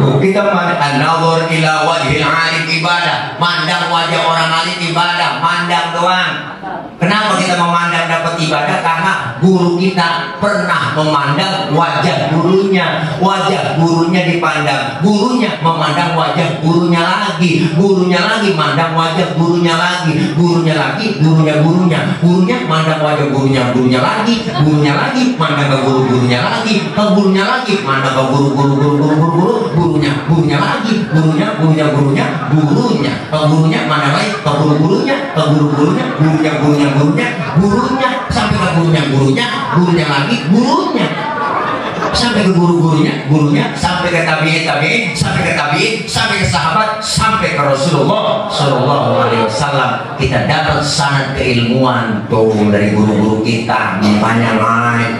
Kita an-nazar ila wajhil alim ibadah, mandang wajah orang alim ibadah, mandang doang. Kenapa kita memandang dapat ibadah? Karena guru kita pernah memandang wajah gurunya, wajah gurunya dipandang, gurunya memandang wajah gurunya lagi, gurunya lagi mandang wajah gurunya lagi, gurunya lagi, gurunya mandang wajah gurunya lagi, gurunya lagi mandang ke gurunya lagi, ke gurunya lagi mandang ke gurunya lagi, gurunya ke gurunya mandang lagi ke gurunya sampai ke gurunya lagi, gurunya sampai ke gurunya sampai ke tabi'in sampai ke sahabat, sampai ke Rasulullah Sallallahu Alaihi Wasallam. Kita dapat sanad keilmuan tuh dari guru-guru kita, makanya lain.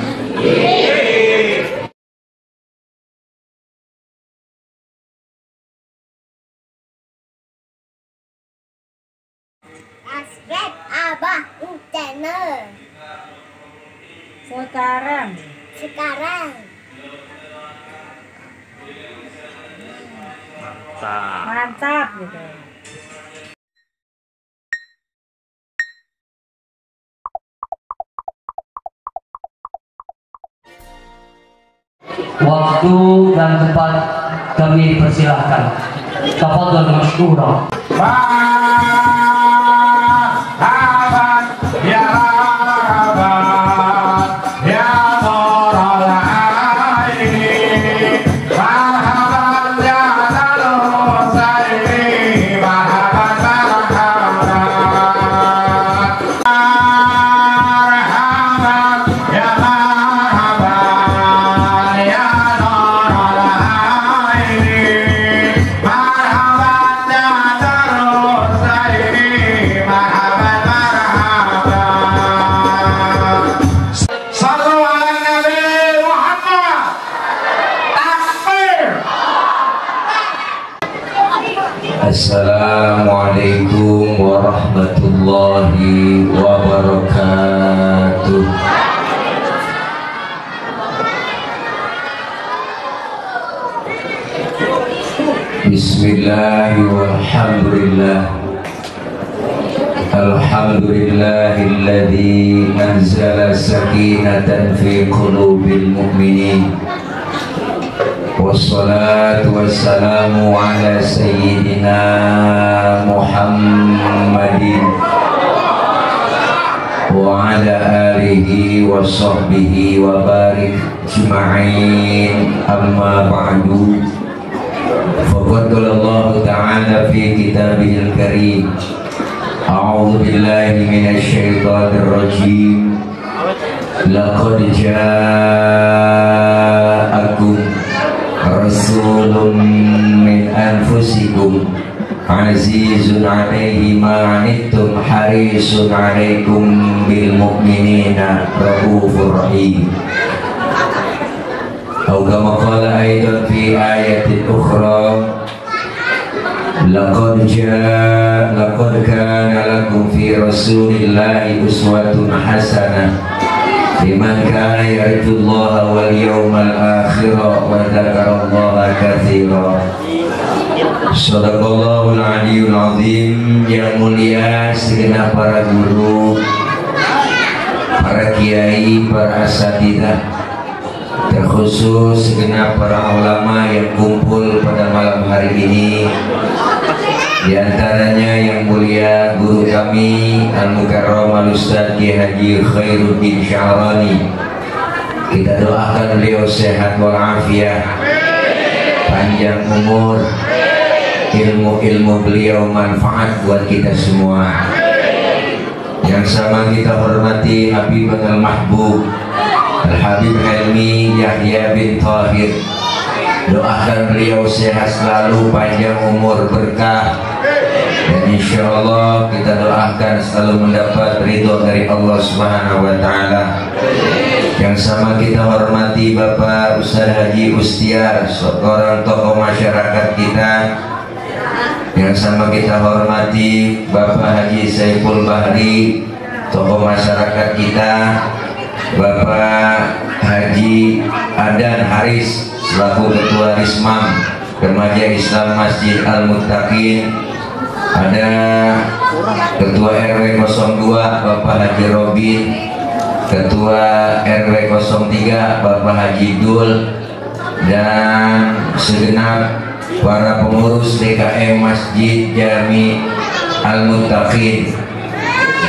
Subscribe Abah channel. Sekarang. Mantap gitu. Waktu dan tempat kami persilahkan. Tafadhal masykurah. Assalamualaikum warahmatullahi wabarakatuh. Bismillahirrahmanirrahim. Alhamdulillahilladzi anzala sakinatan fi qulubil mu'minin. Wassalatu wassalamu ala sayyidina Muhammadin wa ala alihi wa sahbihi wa barik ajma'in, amma ba'du. Faqad qala Allah ta'ala fi kitabihil karim, a'udzu billahi minasy syaithanir rajim. Laqad ja'akum rasulun min anfusikum azizun alaihi ma anittum harisun alaikum bil mu'minina raufur rahim. Atau kama qala aidan fi ayatin ukhra, laqad kana lakum fi rasulillahi uswatun hasanah liman kana yarjullaha wal yawmal akhir wa dzakarallaha katsira. Shadaqallahul aliyyul azim. Yang mulia segenap para guru, para kiai, para asatidzah, terkhusus segenap para ulama yang kumpul pada malam hari ini. Di antaranya yang mulia guru kami Al-Mukarram Al-Ustaz Kiai Haji Khairuddin Syahrani. Kita doakan beliau sehat walafiat, panjang umur, ilmu-ilmu beliau manfaat buat kita semua. Yang sama kita hormati Habib Al-Mahbub Al-Habib Helmi Yahya bin Tahir. Doakan beliau sehat selalu, panjang umur, berkah, dan insya Allah kita doakan selalu mendapat ridho dari Allah Subhanahu wa Ta'ala. Yang sama kita hormati Bapak Ustaz Haji Ustiar, seorang tokoh masyarakat kita. Yang sama kita hormati Bapak Haji Saiful Bahri, tokoh masyarakat kita. Bapak Haji Adan Haris selaku Ketua Rismam Remaja Islam Masjid Al-Muttaqin, ada Ketua RW 02 Bapak Haji Robin, Ketua RW 03 Bapak Haji Dul, dan segenap para pengurus DKM Masjid Jami Al-Muttaqin,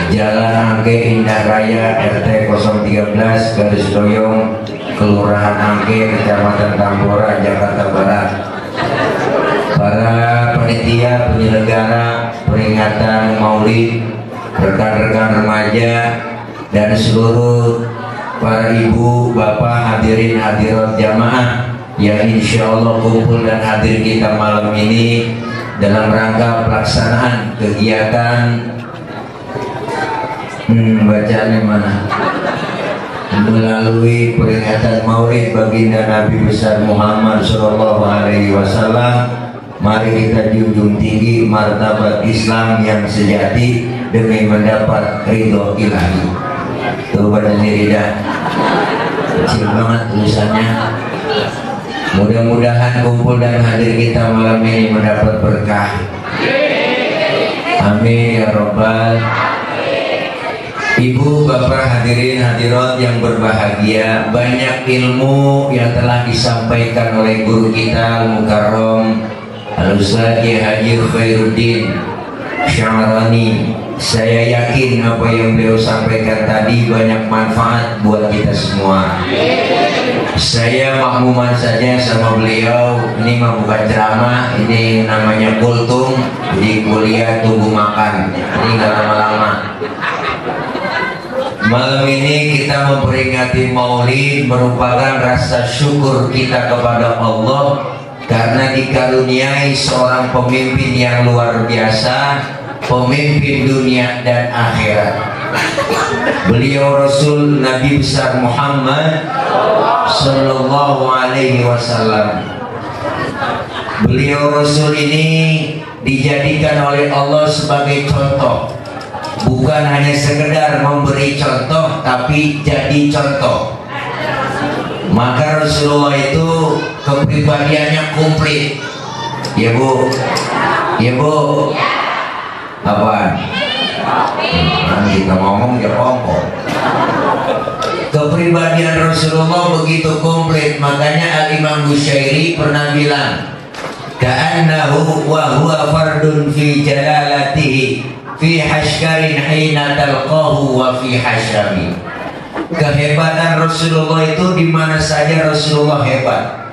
Jalan Angke Indah Raya RT 013 Garis Doyong, Kelurahan Angke, Kecamatan Tambora, Jakarta Barat. Para panitia penyelenggara peringatan Maulid, rekan-rekan remaja, dan seluruh para ibu, bapak, hadirin hadirat jamaah yang insya Allah kumpul dan hadir kita malam ini dalam rangka pelaksanaan kegiatan bacaannya mana? Melalui peringatan Maulid baginda Nabi besar Muhammad Shallallahu Alaihi Wasallam. Mari kita junjung tinggi martabat Islam yang sejati demi mendapat ridho ilahi. Tuh badan diri dah kecil banget tulisannya. Mudah-mudahan kumpul dan hadir kita malam ini mendapat berkah. Amin ya robbal. Ibu, bapak, hadirin hadirat yang berbahagia, banyak ilmu yang telah disampaikan oleh guru kita Al-Mukarram Al-Ustaz Haji Khairuddin Syarani. Saya yakin apa yang beliau sampaikan tadi banyak manfaat buat kita semua. Saya makmuman saja sama beliau. Ini mah bukan ceramah, ini namanya kultum. Jadi kuliah tunggu makan. Ini nggak lama-lama. Malam ini kita memperingati Maulid merupakan rasa syukur kita kepada Allah karena dikaruniai seorang pemimpin yang luar biasa, pemimpin dunia dan akhirat. Beliau Rasul Nabi besar Muhammad Sallallahu Alaihi Wasallam. Beliau Rasul ini dijadikan oleh Allah sebagai contoh, bukan hanya sekedar memberi contoh, tapi jadi contoh. Maka Rasulullah itu kepribadiannya komplit. Ya Bu, ya Bu. Apaan? Kita ngomong ya pokok. Kepribadian Rasulullah begitu komplit, makanya Al-Imam Bushairi pernah bilang, ka'annahu wa huwa fardun fi jalalatihi fi hashkarin hina talqahu wa fi hashami. Kehebatan Rasulullah itu di mana saja Rasulullah hebat.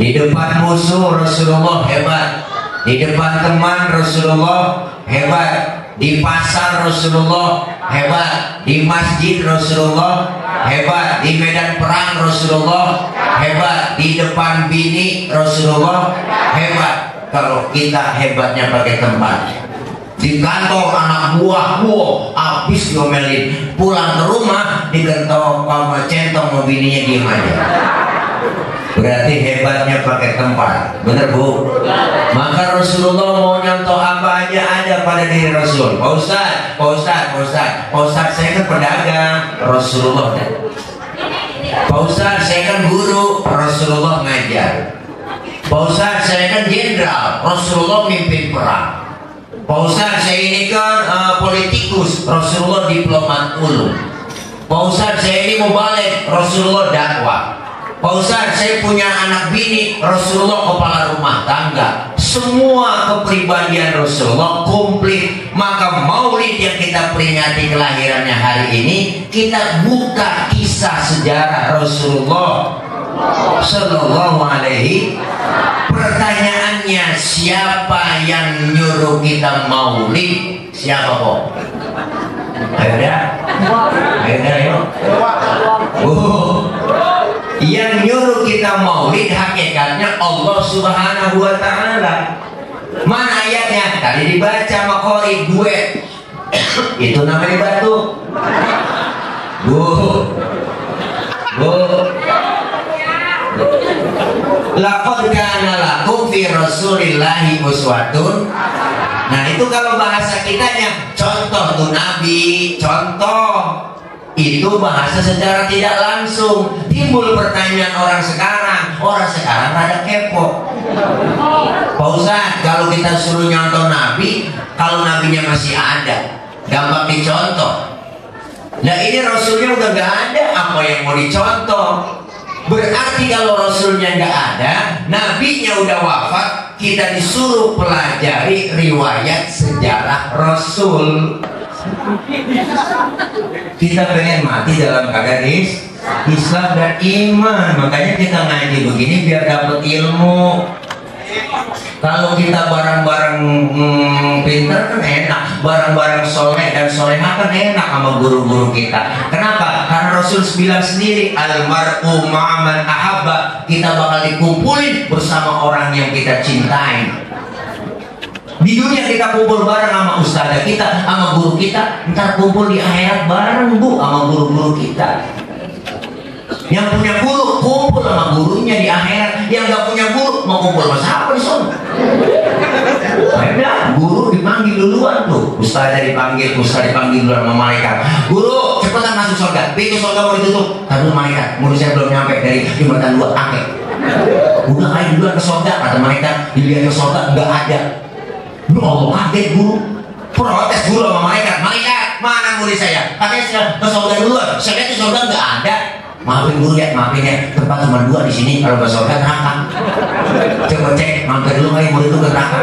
Di depan musuh Rasulullah hebat, di depan teman Rasulullah hebat, di pasar Rasulullah hebat, di masjid Rasulullah hebat, di medan perang Rasulullah hebat, di depan bini Rasulullah hebat. Kalau kita hebatnya pakai tempat, di kantor anak buah, habis diomelin, pulang ke rumah digentok sama centong sama bininya diem aja. Berarti hebatnya pakai tempat, bener Bu? Maka Rasulullah mau nyontoh apa aja ada pada diri Rasul. Pak Ustaz, saya kan pedagang, Rasulullah. Pak Ustaz, saya kan guru, Rasulullah ngajar. Pak Ustaz, saya kan jenderal, Rasulullah mimpin perang. Pak Ustaz, saya ini kan politikus, Rasulullah diplomat ulung. Pak Ustaz, saya ini mubalik, Rasulullah dakwah. Pak Ustaz, saya punya anak bini, Rasulullah kepala rumah tangga. Semua kepribadian Rasulullah komplit. Maka Maulid yang kita peringati kelahirannya hari ini, kita buka kisah sejarah Rasulullah Sallallahu Alaihi. Pertanyaannya, siapa yang nyuruh kita Maulid? Siapa kok? Ayo. Yang nyuruh kita Maulid hakikatnya Allah Subhanahu wa Ta'ala. Mana ayatnya? Tadi dibaca sama Qori duet. Itu namanya batu. Bu. Laqad kana lakum fi Rasulillahi uswatun. Nah, itu kalau bahasa kitanya contoh tuh Nabi, contoh. Itu bahasa secara tidak langsung. Timbul pertanyaan orang sekarang rada kepo. Pak Ustadz, kalau kita suruh nyontoh Nabi, kalau Nabinya masih ada, gampang dicontoh. Nah ini Rasulnya udah gak ada, apa yang mau dicontoh? Berarti kalau Rasulnya gak ada, Nabinya udah wafat, kita disuruh pelajari riwayat sejarah Rasul. Kita pengen mati dalam keadaan Islam dan iman. Makanya kita ngaji begini biar dapat ilmu. Kalau kita barang-barang pinter kan enak, barang-barang soleh dan solehah kan enak sama guru-guru kita. Kenapa? Karena Rasul bilang sendiri, almar'u ma'aman ahabba, kita bakal dikumpulin bersama orang yang kita cintai. Di dunia kita kumpul bareng sama ustazah kita, sama guru kita, ntar kumpul di akhirat bareng bu sama guru-guru kita. Yang punya guru kumpul sama gurunya di akhirat, yang gak punya guru mau kumpul sama siapa di sana? Ada guru dipanggil duluan tuh, ustazah dipanggil duluan sama malaikat. Guru cepetan masuk surga, pintu surga mau ditutup. Tapi malaikat, murid saya belum nyampe dari jembatan 2 akhir. Udah ayo duluan ke surga, kata malaikat. Dilihat ke surga nggak ada. Ya Allah, kaget guru, protes guru sama malaikat. Mana murid saya? Katanya saya ke surga duluan. Saya lihat di surga nggak ada. Maafin guru ya, tempat cuma 2 di sini. Kalau ke surga neraka. Coba cek, mampir dulu ayo murid itu ke neraka.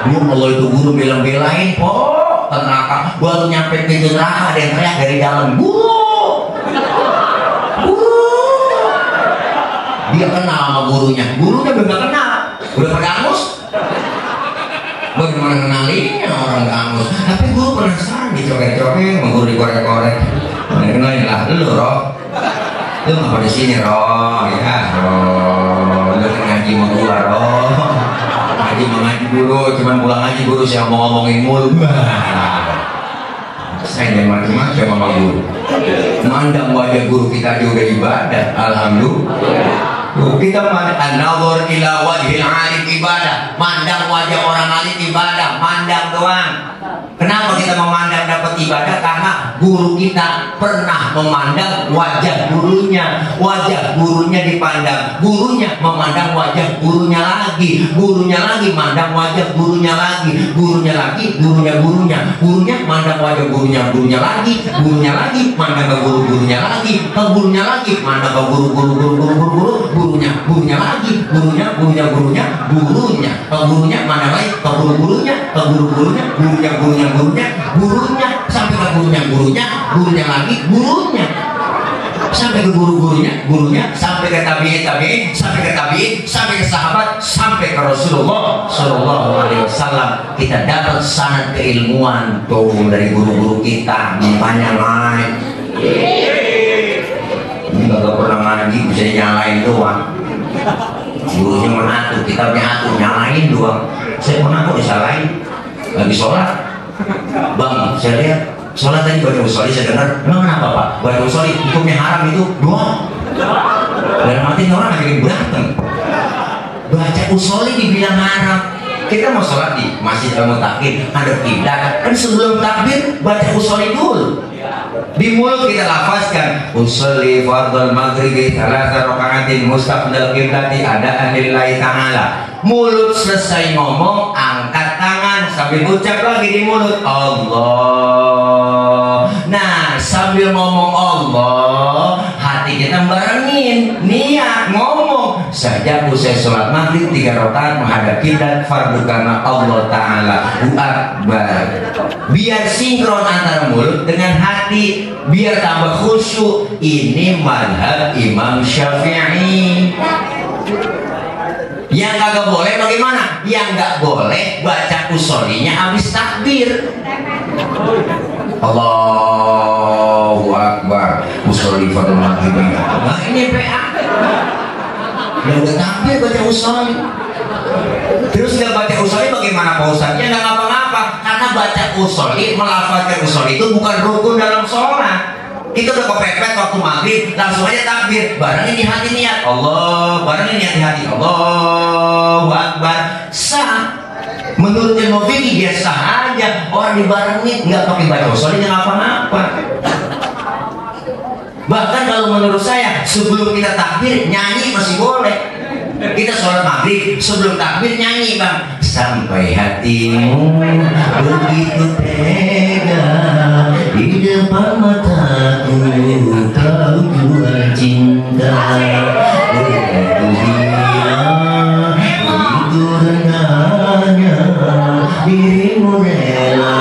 Ya Allah, itu guru bela-belain, ke neraka. Baru nyampe pintu neraka ada yang teriak dari dalam, guru. Dia kenal sama gurunya belum kenal, udah pada angus. Bagaimana kenalinya orang kamus? Tapi guru penasaran dicokek-cokek, guru dikorek-korek. Kenalin lah, lu Roh. Lu ngapa di sini Roh? Ya Roh, lu ngaji sama gua Roh. Ngaji dulu, cuman pulang ngaji guru saya mau ngomongin mulu. Saya yang macam-macam sama guru. Mandang wajah guru kita juga ibadah, alhamdulillah. Kita an-nazar ila wajhil alim ibadah, mandang wajah orang alim ibadah, mandang doang. Kenapa kita memandang dapat ibadah? Karena guru kita pernah memandang wajah gurunya dipandang, gurunya memandang wajah gurunya lagi mandang wajah gurunya lagi, gurunya mandang wajah gurunya lagi mandang ke gurunya lagi mandang ke gurunya lagi, gurunya mana lagi ke gurunya sampai ke gurunya lagi sampai ke gurunya sampai ke tabi'in sampai ke sahabat sampai ke Rasulullah Shallallahu Alaihi Wasallam. Kita dapat sanad keilmuan tuh dari guru-guru kita. Makanya lain ini gak pernah ngaji bisa nyalain doang. Gurunya mengatur, kitabnya atur, nyalain doang. Saya pernah kok disalahin lagi sholat. Bang, saya lihat sholat tadi baca usholi, saya dengar, kenapa Pak? Baca usholi hukumnya haram itu doang. Dalam hati orang akhirnya berantem. Baca usholi dibilang haram. Kita mau sholat di masjid Al-Mutakin, hadap kiblat, kan sebelum takbir baca usholi dulu. Di mulut kita lafazkan usolli fardhal maghribi 3 raka'atin mustaqbil qiblati adaan lillahi ta'ala. Mulut selesai ngomong, angkat tangan sambil ucap lagi di mulut Allah. Nah, sambil ngomong Allah, hati kita barengin niat ngomong saja usai sholat maghrib 3 rakaat menghadap kiblat fardu karena Allah Ta'ala Akbar. Biar sinkron antara mulut dengan hati, biar tambah khusyuk. Ini madhab Imam Syafi'i. Yang kagak boleh bagaimana? Yang nggak boleh baca usholinya habis takbir. Allahu Akbar. Usholi fardhu maghrib. Nah ini PA. Yang udah takbir baca usholi. Terus nggak baca usholi bagaimana Pak Ustadz? Ya nggak ngapa-ngapa. Karena baca usholi, melafazkan usholi itu bukan rukun dalam sholat. Itu udah kepepet waktu maghrib, langsung aja takbir. Barangnya di hati niat Allah, barangnya niat di hati Allahu Akbar. Sah. Menurut ilmu fikih dia sah aja. Orang dibarengin nggak pakai baca usholi nggak apa-apa. Bahkan kalau menurut saya sebelum kita takbir nyanyi masih boleh. Kita sholat maghrib sebelum takbir nyanyi bang. Sampai hatimu begitu tega di depan mataku, kau jual cinta. Begitu hilang, begitu rendahnya dirimu rela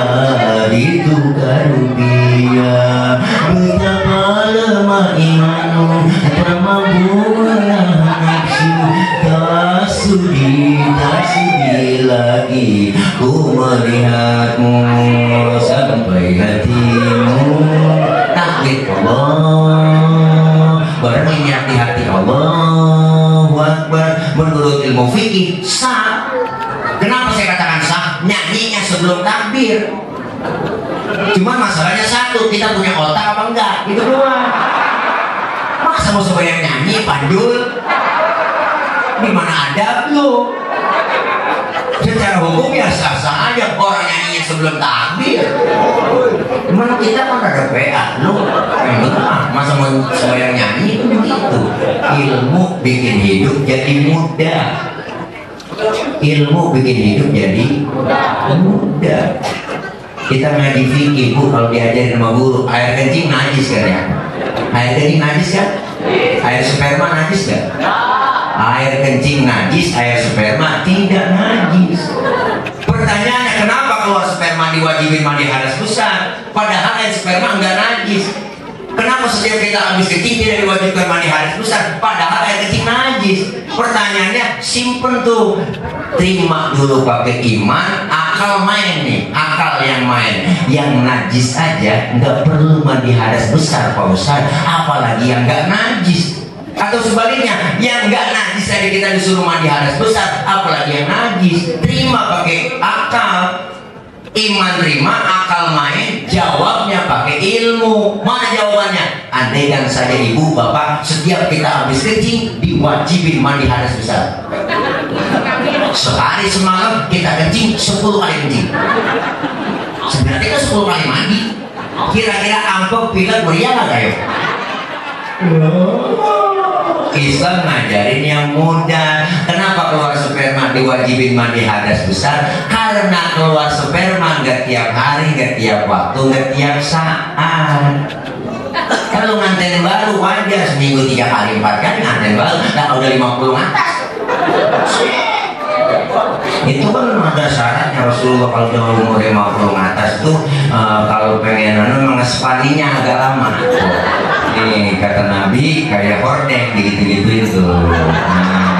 ditukar rupiah. Betapa lemah imanmu, tak mampu menahan nafsu. Tak sudi lagi ku melihatmu. Sampai hatimu takbir Allah, bareng di hati Allahu Akbar. Menurut ilmu fikih sah. Kenapa saya katakan sah? Nyanyinya sebelum takbir. Cuma masalahnya satu, kita punya otak apa enggak? Itu doang. Masa mau sebanyak nyanyi pandul? Di mana adab lu? Secara hukum ya sah-sah aja orang nyanyinya sebelum takbir. Mana kita kan ada PA lu? Masa mau sebanyak nyanyi itu begitu. Ilmu bikin hidup jadi mudah. Ilmu bikin hidup jadi mudah. Kita ngaji fikih bu, kalau diajarin sama guru, air kencing najis kan ya? Air kencing najis kan? Air sperma najis kan? Air kencing najis, air sperma tidak najis. Pertanyaannya, kenapa keluar sperma diwajibin mandi hadas besar, padahal air sperma enggak najis? Kenapa setiap kita habis kencing tidak diwajibkan mandi hadas besar, padahal air kencing najis? Pertanyaannya simpen tuh. Terima dulu pakai iman, akal main nih, akal yang main. Yang najis aja nggak perlu mandi hadas besar Pak Ustaz, apalagi yang nggak najis. Atau sebaliknya, yang nggak najis aja kita disuruh mandi hadas besar, apalagi yang najis. Terima pakai akal. Iman terima, akal main, jawabnya pakai ilmu. Mana jawabannya? Andaikan saja ibu bapak setiap kita habis kencing diwajibin mandi hadas besar. Sehari semalam kita kencing 10 kali kencing. Sebenarnya kan 10 kali mandi. Kira-kira ampok pilek meriah nggak ya? Islam ngajarin yang mudah. Kenapa keluar sperma diwajibin mandi hadas besar? Karena keluar sperma nggak tiap hari, nggak tiap waktu, nggak tiap saat. Kalau nganten baru wajar seminggu 3 kali 4 kali nganten baru. Nah udah 50 atas. Itu kan ada syaratnya Rasulullah kalau udah umur 50 atas tuh kalau pengen mengespaninya agak lama. Nih kata Nabi kayak hordeng gitu-gitu itu. Nah,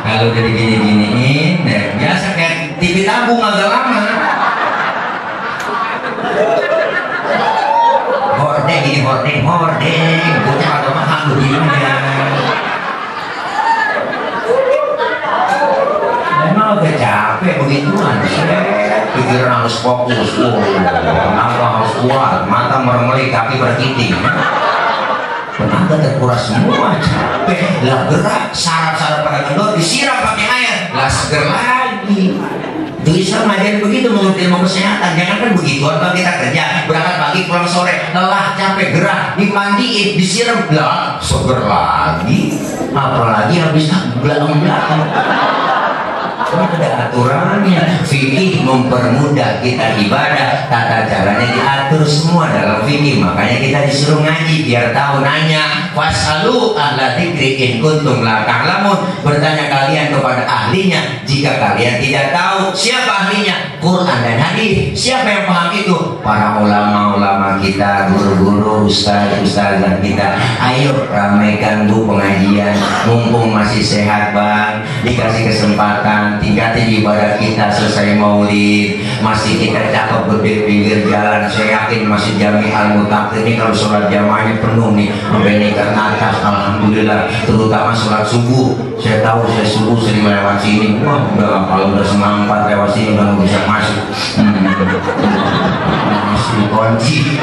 kalau udah digini-giniin, biasa kayak TV tabung agak lama. Hordeng gini hordeng, punya agak mahal begini ya. Memang udah capek begituan. Pikiran harus fokus, kenapa harus kuat, mata meremeli, kaki berkiting. Tenaga terkuras semua, capek, lah gerak, saraf-saraf pada kendor, disiram pakai air, lah seger lagi. Itu Islam ngajarin begitu menurut ilmu kesehatan. Jangan kan begituan kalau kita kerja, berangkat pagi pulang sore, lelah, capek, gerak, dimandiin, disiram, lah seger lagi. Apalagi habis belakang-belakang. Ada aturannya. Fikih mempermudah kita ibadah, tata caranya diatur semua dalam fikih. Makanya kita disuruh ngaji biar tahu. Nanya fasalu ahla dzikri in kuntum la ta'lamun, bertanya kalian kepada ahlinya jika kalian tidak tahu. Siapa ahlinya? Quran dan hadis. Siapa yang paham itu? Para ulama-ulama kita, guru-guru, ustaz-ustazah kita. Ayo ramaikan bu pengajian, mumpung masih sehat bang, dikasih kesempatan. Tingkatin ibadah kita selesai maulid, masih kita cakep berdiri pinggir jalan. Saya yakin masih Jami Al-Mutaqin ini kalau sholat jamaahnya penuh nih sampai nikah atas, alhamdulillah. Terutama sholat subuh, saya tahu saya subuh sering lewat sini. Wah udah kalau udah setengah 4 lewat sini udah nggak bisa masuk. Masih kunci.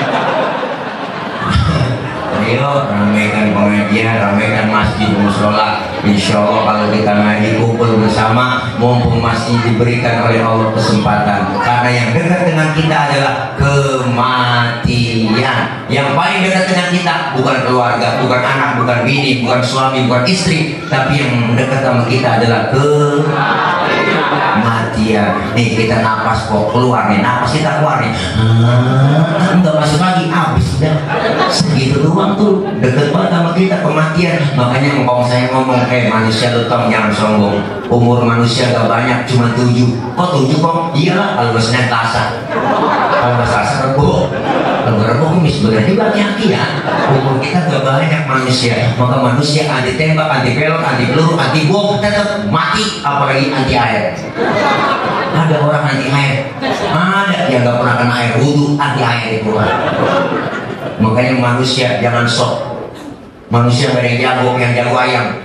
Ayo ramaikan pengajian, ramaikan masjid musola. Insya Allah kalau kita ngaji kumpul bersama, mumpung masih diberikan oleh Allah kesempatan. Karena yang dekat dengan kita adalah kematian. kalian. Yang paling dekat dengan kita bukan keluarga, bukan anak, bukan bini, bukan suami, bukan istri, tapi yang dekat sama kita adalah kematian. Nih kita napas kok keluar nih, napas kita keluar nih, nggak masuk lagi, habis udah segitu doang tuh, deket banget sama kita kematian. Makanya ngomong saya ngomong, manusia lu tong jangan sombong, umur manusia gak banyak, cuma 7. Kok 7 kok? Iyalah, kalau gak Senin Selasa, kalau gak Selasa Rebo, kalau gak Rebo Kamis, bener juga aki-aki ya. Umur kita gak banyak manusia, maka manusia anti tembak, anti pelok, anti peluru, anti bom, tetap mati, apalagi anti air. Ada orang anti air, ada yang gak pernah kena air wudhu, anti air itu. Makanya manusia jangan sok. Manusia gak ada yang jago ayam,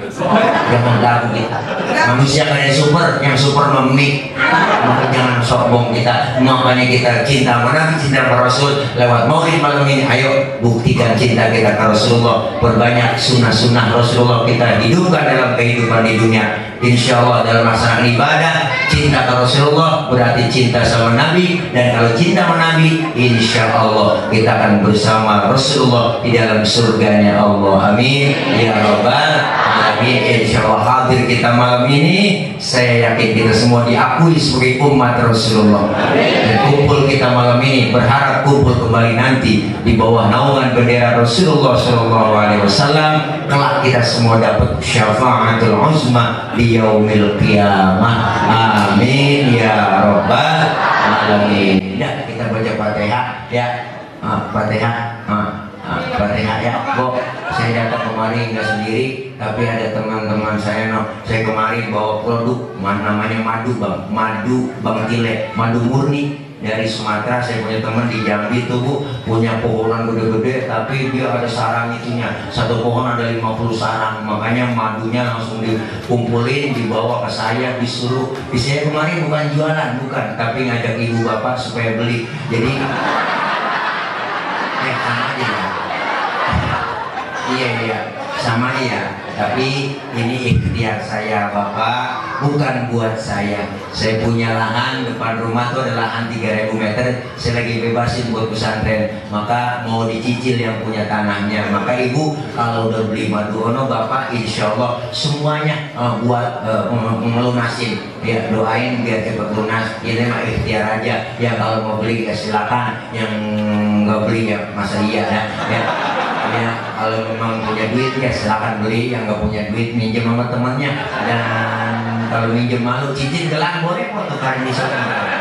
jangan lagu kita. Manusia gak ada yang super memik, maka jangan sombong kita. Makanya kita cinta Nabi, cinta Rasul lewat maulid malam ini. Ayo buktikan cinta kita ke Rasulullah, perbanyak sunnah-sunnah Rasulullah kita hidupkan dalam kehidupan di dunia. Insya Allah dalam melaksanakan ibadah, cinta ke Rasulullah berarti cinta sama Nabi, dan kalau cinta sama Nabi, insya Allah kita akan bersama Rasulullah di dalam surganya Allah. Amin ya Rabbal Alamin. Insya Allah hadir kita malam ini, saya yakin kita semua diakui sebagai umat Rasulullah. Dan kumpul kita malam ini berharap kumpul kembali nanti di bawah naungan bendera Rasulullah SAW. Kelak kita semua dapat syafaatul uzma di yaumil qiyamah. Amin ya Rabbal Alamin. Ya, kita baca Fatihah ya. Fatihah. Fatihah ya. Kok saya datang kemari nggak sendiri, tapi ada teman-teman saya. Saya kemari bawa produk namanya madu bang Tile, madu murni dari Sumatera. Saya punya teman di Jambi tuh Bu, punya pohonan gede-gede, tapi dia ada sarang itunya, satu pohon ada 50 sarang. Makanya madunya langsung dikumpulin, dibawa ke saya, disuruh. Saya kemarin bukan jualan, bukan, tapi ngajak ibu bapak supaya beli. Jadi sama aja ya. Iya sama ya. Tapi ini ikhtiar saya Bapak, bukan buat saya. Saya punya lahan depan rumah itu ada lahan 3000 meter. Saya lagi bebasin buat pesantren, maka mau dicicil yang punya tanahnya. Maka ibu kalau udah beli madu ono, Bapak insya Allah semuanya buat melunasin. Ya doain biar cepat lunas. Ini mah ikhtiar aja. Ya kalau mau beli ya silakan. Yang nggak beli ya masa iya ya. Ya, kalau memang punya duit ya silakan beli, yang nggak punya duit minjem sama temannya, dan kalau minjem malu cicil gelang boleh kok tukar di sana.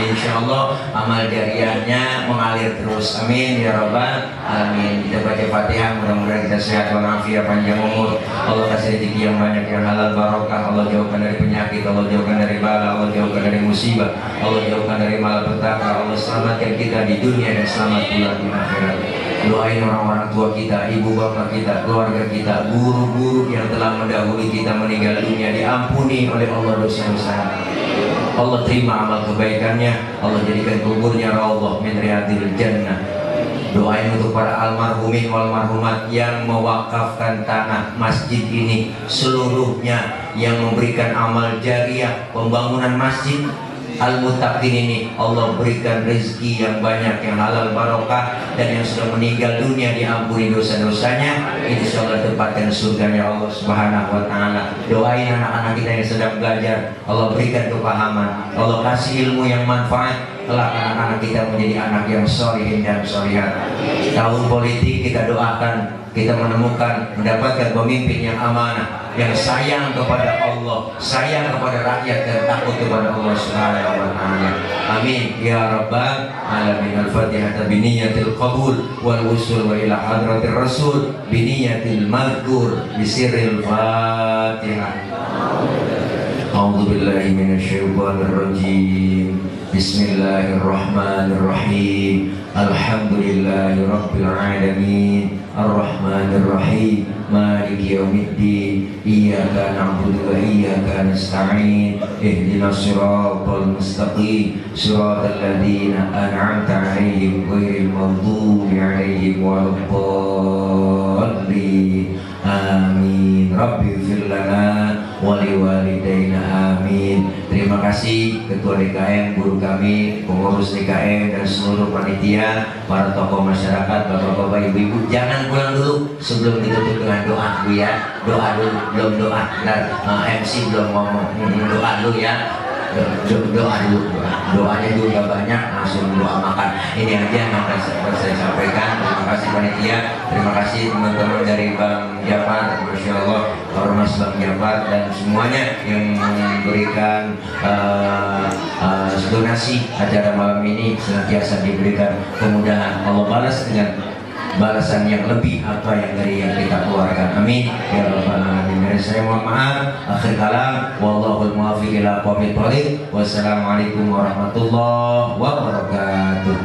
Insya Allah amal jariahnya mengalir terus. Amin ya Rabbal Alamin. Kita baca Fatihah, mudah-mudahan kita sehat walafiat, panjang umur. Allah kasih rezeki yang banyak, yang halal barokah. Allah jauhkan dari penyakit, Allah jauhkan dari bala, Allah jauhkan dari musibah, Allah jauhkan dari malapetaka. Allah selamatkan kita di dunia dan selamat pula di akhirat. Doain orang-orang tua kita, ibu bapak kita, keluarga kita, guru-guru yang telah mendahului kita meninggal dunia, diampuni oleh Allah dosa-dosa. Allah terima amal kebaikannya, Allah jadikan kuburnya raudhah min riyadil jannah. Doain untuk para almarhumin wal marhumat yang mewakafkan tanah masjid ini seluruhnya, yang memberikan amal jariah pembangunan masjid Al-Muttaqin ini. Allah berikan rezeki yang banyak, yang halal barokah, dan yang sudah meninggal dunia diampuni dosa-dosanya. Insya Allah tempatkan surganya Allah Subhanahu wa Ta'ala. Doain anak-anak kita yang sedang belajar, Allah berikan kepahaman, Allah kasih ilmu yang manfaat. Kelak anak-anak kita menjadi anak yang sholihin dan sholihat. Tahun politik kita doakan kita menemukan, mendapatkan pemimpin yang amanah, yang sayang kepada Allah, sayang kepada rakyat, dan takut kepada Allah Subhanahu wa Ta'ala. Amin ya Rabbal Alamin. Al-Fatihah biniyatil qabul wal wusul wa ila hadratir Rasul biniyatil madhkur bisirril Fatihah. A'udzu billahi minasyaitonir rajim. Bismillahirrahmanirrahim. Alhamdulillahi rabbil alamin. Ar-Rahmanir Rahim. Maliki yaumiddin. Iyyaka na'budu wa iyyaka nasta'in. Ihdinas siratal mustaqim. Siratal ladzina an'amta 'alaihim ghairil maghdubi 'alaihim waladdallin. Amin. Rabbi ighfir lana wa liwalidayna. Amin. Terima Terima kasih Ketua DKM, guru kami, pengurus DKM dan seluruh panitia, para tokoh masyarakat, bapak-bapak, ibu-ibu. Jangan pulang dulu sebelum ditutup dengan doa, Bu ya. Doa dulu, belum doa. Nah, MC belum ngomong, doa dulu ya. Doa dulu, doanya juga banyak, langsung doa makan. Ini aja yang akan saya sampaikan. Terima kasih panitia, terima kasih teman-teman dari Bang Jafar, Masya Allah, Ormas Bang Jafar dan semuanya yang memberikan donasi acara malam ini, senantiasa diberikan kemudahan. Allah balas dengan balasan yang lebih apa yang dari yang kita keluarkan. Amin ya rabbal alamin. Dari saya mohon maaf. Akhir kalam, wallahul muwaffiq ila aqwamit thoriq. Wassalamualaikum warahmatullahi wabarakatuh.